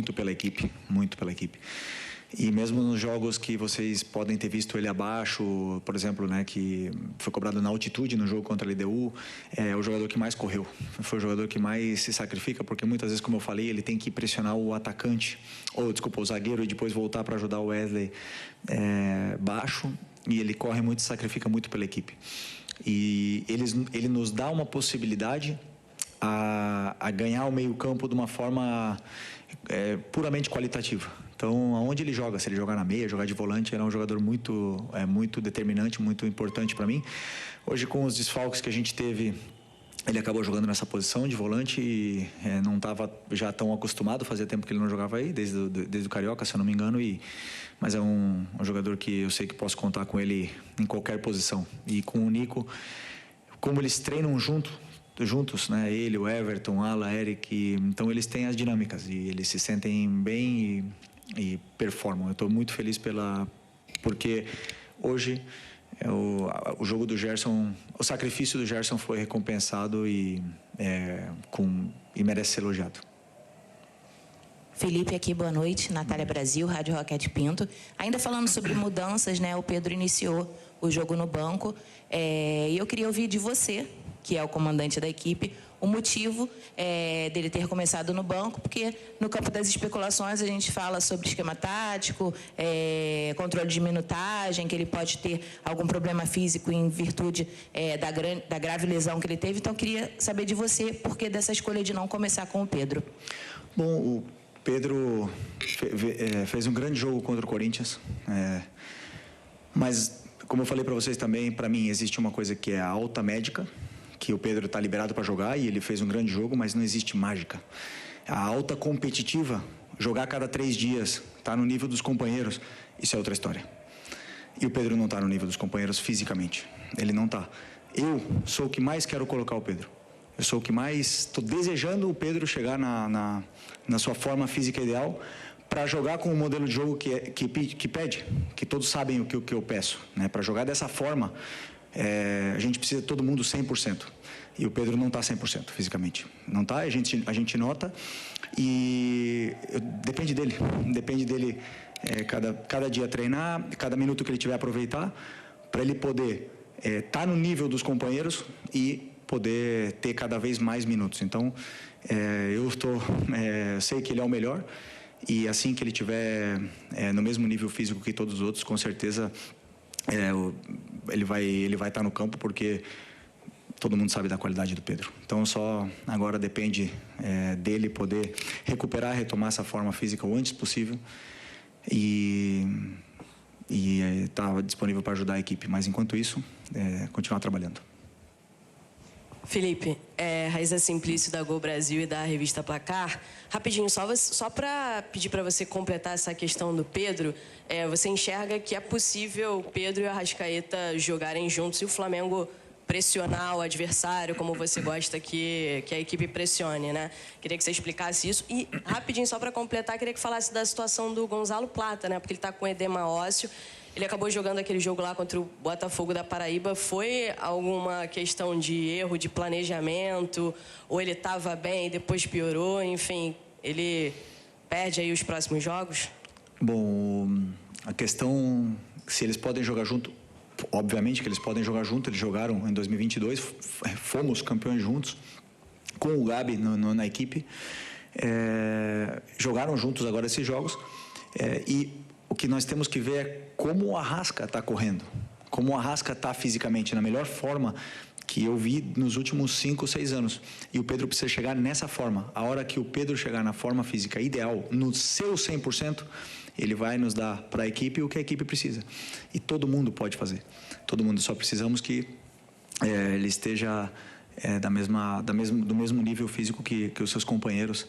muito pela equipe, muito pela equipe. E mesmo nos jogos que vocês podem ter visto ele abaixo, por exemplo, né, que foi cobrado na altitude no jogo contra a LDU, é o jogador que mais correu. Foi o jogador que mais se sacrifica, porque muitas vezes, como eu falei, ele tem que pressionar o atacante, ou desculpa, o zagueiro, e depois voltar para ajudar o Wesley baixo. E ele corre muito, se sacrifica muito pela equipe. E ele nos dá uma possibilidade a ganhar o meio-campo de uma forma puramente qualitativa. Então, aonde ele joga, se ele jogar na meia, jogar de volante, ele é um jogador muito determinante, muito importante para mim. Hoje, com os desfalques que a gente teve, ele acabou jogando nessa posição de volante e não estava já tão acostumado, fazia tempo que ele não jogava aí, desde o Carioca, se eu não me engano, mas é um jogador que eu sei que posso contar com ele em qualquer posição. E com o Nico, como eles treinam juntos, né? Ele, o Everton, Ala, Eric, então eles têm as dinâmicas e eles se sentem bem e performam. Eu estou muito feliz porque hoje o jogo do Gerson, o sacrifício do Gerson foi recompensado e merece ser elogiado. Felipe aqui, boa noite. Natália Brasil, Rádio Roquete Pinto. Ainda falando sobre mudanças, né? O Pedro iniciou o jogo no banco e eu queria ouvir de você, que é o comandante da equipe, o motivo dele ter começado no banco, porque no campo das especulações a gente fala sobre esquema tático, controle de minutagem, que ele pode ter algum problema físico em virtude da grave lesão que ele teve. Então, eu queria saber de você por que dessa escolha de não começar com o Pedro. Bom, o Pedro fez um grande jogo contra o Corinthians, mas, como eu falei para vocês também, para mim existe uma coisa que é a alta médica, que o Pedro está liberado para jogar e ele fez um grande jogo, mas não existe mágica. A alta competitiva, jogar a cada 3 dias, está no nível dos companheiros, isso é outra história. E o Pedro não está no nível dos companheiros fisicamente, ele não está. Eu sou o que mais quero colocar o Pedro. Eu sou o que mais estou desejando o Pedro chegar na sua forma física ideal para jogar com o modelo de jogo que pede, que todos sabem o que eu peço, né? Para jogar dessa forma, a gente precisa de todo mundo 100%. E o Pedro não está 100% fisicamente. Não está, a gente nota. E depende dele cada dia treinar, cada minuto que ele tiver aproveitar, para ele poder estar no nível dos companheiros e poder ter cada vez mais minutos. Então, eu sei que ele é o melhor e assim que ele tiver no mesmo nível físico que todos os outros, com certeza ele vai estar no campo, porque todo mundo sabe da qualidade do Pedro. Então, só agora depende dele poder retomar essa forma física o antes possível e estar disponível para ajudar a equipe. Mas, enquanto isso, continuar trabalhando. Felipe, Raíssa Simplício da Gol Brasil e da revista Placar. Rapidinho, só para pedir para você completar essa questão do Pedro, você enxerga que é possível o Pedro e o Arrascaeta jogarem juntos e o Flamengo pressionar o adversário, como você gosta que a equipe pressione, né? Queria que você explicasse isso. E, rapidinho, só para completar, queria que falasse da situação do Gonzalo Plata, né? Porque ele está com edema ósseo. Ele acabou jogando aquele jogo lá contra o Botafogo da Paraíba. Foi alguma questão de erro de planejamento? Ou ele estava bem e depois piorou? Enfim, ele perde aí os próximos jogos? Bom, a questão, se eles podem jogar junto, obviamente que eles podem jogar junto. Eles jogaram em 2022, fomos campeões juntos, com o Gabi na equipe. Jogaram juntos agora esses jogos. E o que nós temos que ver é como o Arrasca está correndo, como o Arrasca está fisicamente, na melhor forma que eu vi nos últimos 5 ou 6 anos. E o Pedro precisa chegar nessa forma. A hora que o Pedro chegar na forma física ideal, no seu 100%, ele vai nos dar para a equipe o que a equipe precisa. E todo mundo pode fazer. Todo mundo. Só precisamos que ele esteja do mesmo nível físico que os seus companheiros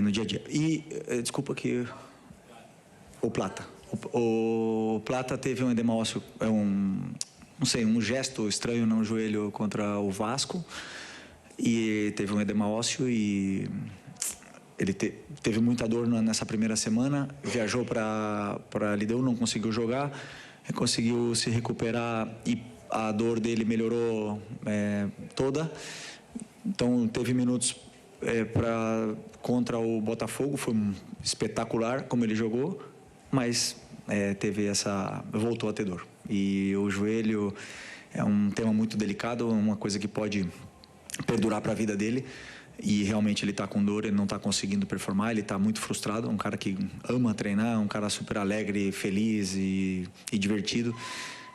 no dia a dia. E, desculpa que... O Plata. O Plata teve um edema ósseo, um gesto estranho no joelho contra o Vasco, e teve um edema ósseo e ele teve muita dor nessa primeira semana, viajou para LDU, não conseguiu jogar, conseguiu se recuperar e a dor dele melhorou toda, então teve minutos contra o Botafogo, foi espetacular como ele jogou, mas voltou a ter dor. E o joelho é um tema muito delicado, uma coisa que pode perdurar para a vida dele. E realmente ele está com dor, ele não está conseguindo performar, ele está muito frustrado. É um cara que ama treinar, um cara super alegre, feliz e divertido.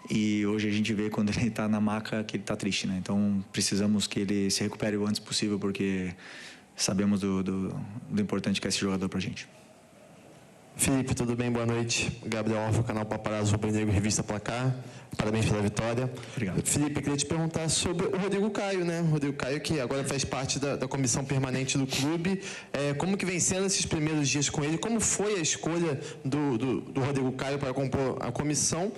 E hoje a gente vê quando ele está na maca que ele está triste, né? Então precisamos que ele se recupere o antes possível, porque sabemos do importante que é esse jogador para a gente. Felipe, tudo bem? Boa noite. Gabriel Alfa, canal Paparazzo Rubro-Negro, Revista Placar. Parabéns pela vitória. Obrigado. Felipe, eu queria te perguntar sobre o Rodrigo Caio, né? O Rodrigo Caio, que agora faz parte da comissão permanente do clube. Como que vem sendo esses primeiros dias com ele? Como foi a escolha do Rodrigo Caio para compor a comissão?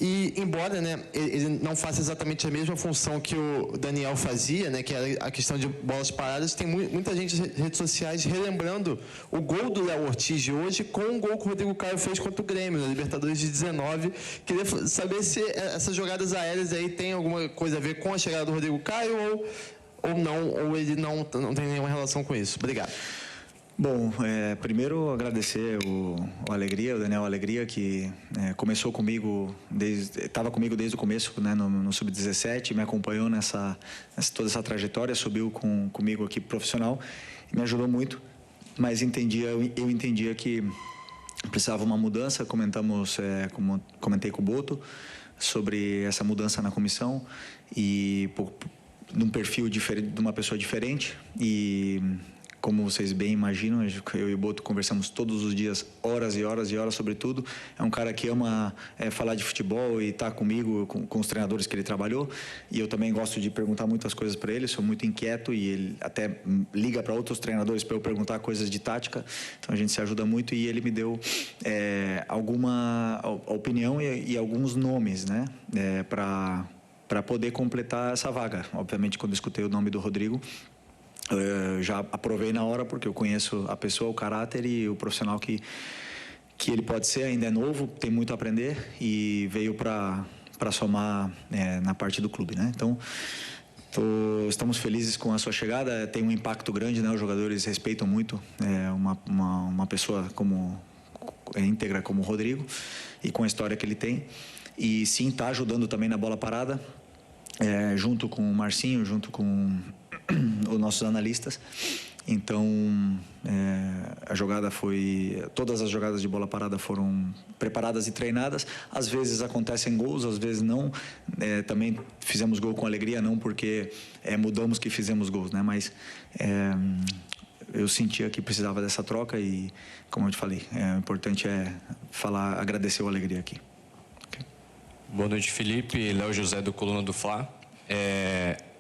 E, embora, né, ele não faça exatamente a mesma função que o Daniel fazia, né, que era a questão de bolas paradas, tem muita gente nas redes sociais relembrando o gol do Léo Ortiz de hoje com o gol que o Rodrigo Caio fez contra o Grêmio, na Libertadores de 19. Queria saber se essas jogadas aéreas aí tem alguma coisa a ver com a chegada do Rodrigo Caio ou não, ou ele não tem nenhuma relação com isso. Obrigado. Bom, primeiro agradecer o Daniel Alegria, que começou comigo, estava comigo desde o começo, né, no Sub-17, me acompanhou toda essa trajetória, subiu comigo aqui profissional, me ajudou muito, mas eu entendia que precisava uma mudança. Comentei com o Boto sobre essa mudança na comissão e num perfil diferente, de uma pessoa diferente. E como vocês bem imaginam, eu e o Boto conversamos todos os dias, horas e horas e horas sobre tudo. É um cara que ama falar de futebol e está comigo, com os treinadores que ele trabalhou. E eu também gosto de perguntar muitas coisas para ele, sou muito inquieto e ele até liga para outros treinadores para eu perguntar coisas de tática. Então a gente se ajuda muito e ele me deu alguma opinião e alguns nomes, né, para poder completar essa vaga. Obviamente, quando eu escutei o nome do Rodrigo, já aprovei na hora, porque eu conheço a pessoa, o caráter e o profissional que ele pode ser. Ainda é novo, tem muito a aprender e veio para somar na parte do clube, né? Então estamos felizes com a sua chegada. Tem um impacto grande, né? Os jogadores respeitam muito uma pessoa íntegra como o Rodrigo e com a história que ele tem. E sim, está ajudando também na bola parada, junto com o Marcinho, junto com os nossos analistas. Então todas as jogadas de bola parada foram preparadas e treinadas. Às vezes acontecem gols, às vezes não. Também fizemos gol com alegria, não porque mudamos que fizemos gols, né? Mas eu sentia que precisava dessa troca e, como eu te falei, o importante é agradecer o Alegria aqui. Okay. Boa noite, Felipe. Léo José, do Coluna do Fla.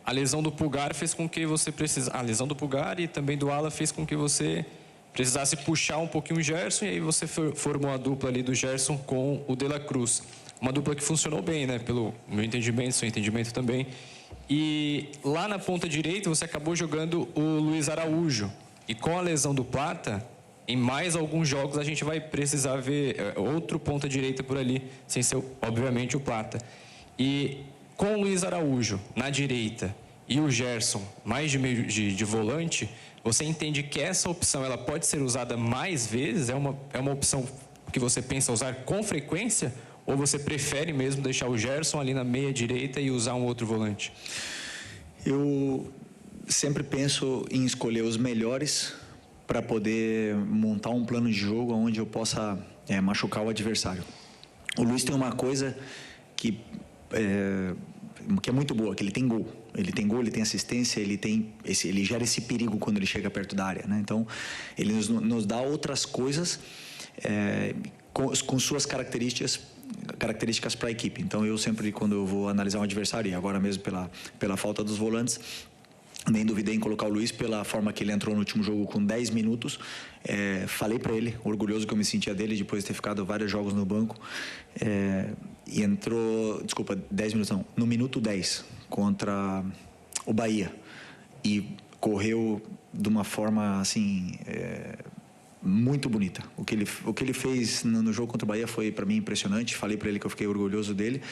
A lesão do Pulgar fez com que você precisasse... A lesão do Pulgar e também do Ala fez com que você precisasse puxar um pouquinho o Gerson, e aí você formou a dupla ali do Gerson com o De La Cruz. Uma dupla que funcionou bem, né? Pelo meu entendimento, seu entendimento também. E lá na ponta direita você acabou jogando o Luiz Araújo. E com a lesão do Plata, em mais alguns jogos a gente vai precisar ver outro ponta direita por ali, sem ser, obviamente, o Plata. E com o Luiz Araújo na direita e o Gerson mais de meio de volante, você entende que essa opção ela pode ser usada mais vezes? É uma opção que você pensa usar com frequência? Ou você prefere mesmo deixar o Gerson ali na meia direita e usar um outro volante? Eu sempre penso em escolher os melhores para poder montar um plano de jogo onde eu possa machucar o adversário. O Luiz tem uma coisa que é muito boa, que ele tem gol. Ele tem gol, ele tem assistência, ele gera esse perigo quando ele chega perto da área, né? Então, ele nos dá outras coisas com suas características para a equipe. Então, eu sempre, quando eu vou analisar um adversário, e agora mesmo pela falta dos volantes, nem duvidei em colocar o Luiz pela forma que ele entrou no último jogo com 10 minutos. Falei para ele, orgulhoso que eu me sentia dele depois de ter ficado vários jogos no banco. E entrou, 10 minutos não, no minuto 10 contra o Bahia. E correu de uma forma assim muito bonita. O que ele fez no jogo contra o Bahia foi para mim impressionante. Falei para ele que eu fiquei orgulhoso dele.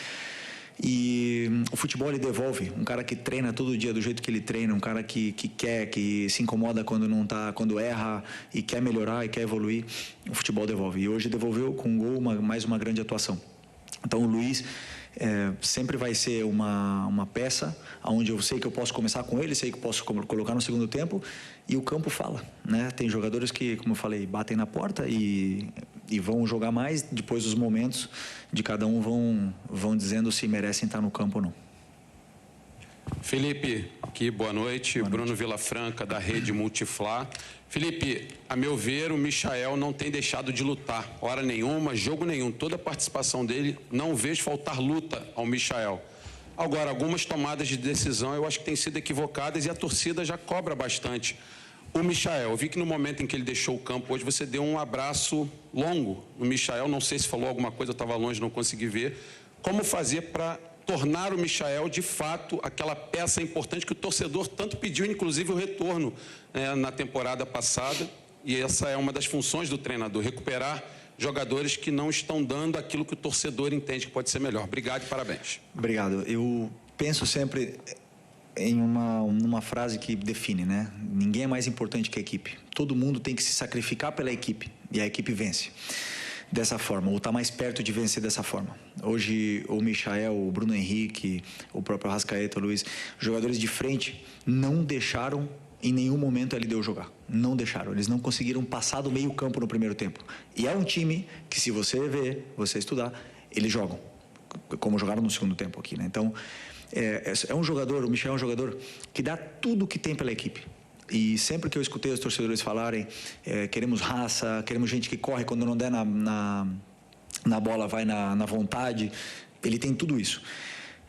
E o futebol ele devolve. Um cara que treina todo dia do jeito que ele treina, um cara que quer, que se incomoda quando não tá, quando erra e quer melhorar e quer evoluir, o futebol devolve. E hoje devolveu com um gol, mais uma grande atuação. Então o Luiz sempre vai ser uma peça onde eu sei que eu posso começar com ele, sei que eu posso colocar no segundo tempo, e o campo fala, né? Tem jogadores que, como eu falei, batem na porta e vão jogar mais, depois os momentos de cada um vão dizendo se merecem estar no campo ou não. Felipe, aqui, boa noite. Bruno Vilafranca, da Rede Multiflá. Felipe, a meu ver, o Michael não tem deixado de lutar, hora nenhuma, jogo nenhum. Toda a participação dele, não vejo faltar luta ao Michael. Agora, algumas tomadas de decisão eu acho que têm sido equivocadas e a torcida já cobra bastante. O Michael, eu vi que no momento em que ele deixou o campo hoje, você deu um abraço longo no Michael, não sei se falou alguma coisa, eu estava longe, não consegui ver. Como fazer para tornar o Michael, de fato, aquela peça importante que o torcedor tanto pediu, inclusive o retorno na temporada passada, e essa é uma das funções do treinador, recuperar jogadores que não estão dando aquilo que o torcedor entende que pode ser melhor. Obrigado e parabéns. Obrigado. Eu penso sempre em uma frase que define, né? Ninguém é mais importante que a equipe. Todo mundo tem que se sacrificar pela equipe e a equipe vence dessa forma, ou está mais perto de vencer dessa forma. Hoje, o Michael, o Bruno Henrique, o próprio Arrascaeta, o Luiz, jogadores de frente não deixaram em nenhum momento ele deu jogar. Não deixaram. Eles não conseguiram passar do meio campo no primeiro tempo. E é um time que, se você ver, você estudar, eles jogam, como jogaram no segundo tempo aqui, né? Então, é um jogador, o Michael é um jogador que dá tudo o que tem pela equipe. E sempre que eu escutei os torcedores falarem, queremos raça, queremos gente que corre quando não der na bola, vai na vontade, ele tem tudo isso.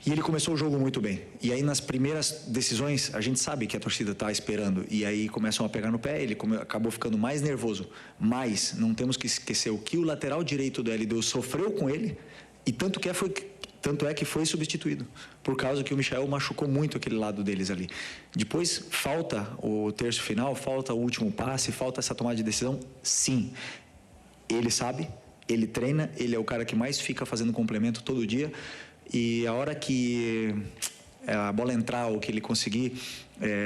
E ele começou o jogo muito bem. E aí, nas primeiras decisões, a gente sabe que a torcida está esperando. E aí começam a pegar no pé, ele acabou ficando mais nervoso. Mas não temos que esquecer o que o lateral direito do LDU sofreu com ele, e tanto é que foi substituído, por causa que o Michael machucou muito aquele lado deles ali. Depois, falta o terço final, falta o último passe, falta essa tomada de decisão, sim. Ele sabe, ele treina, ele é o cara que mais fica fazendo complemento todo dia, e a hora que a bola entrar ou que ele conseguir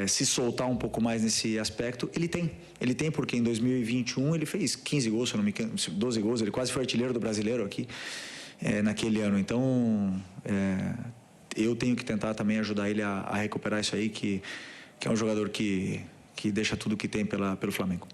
se soltar um pouco mais nesse aspecto, ele tem, porque em 2021 ele fez 15 gols, se não me engano, 12 gols, ele quase foi artilheiro do Brasileiro aqui, naquele ano. Então, eu tenho que tentar também ajudar ele a recuperar isso aí, que é um jogador que deixa tudo que tem pelo Flamengo.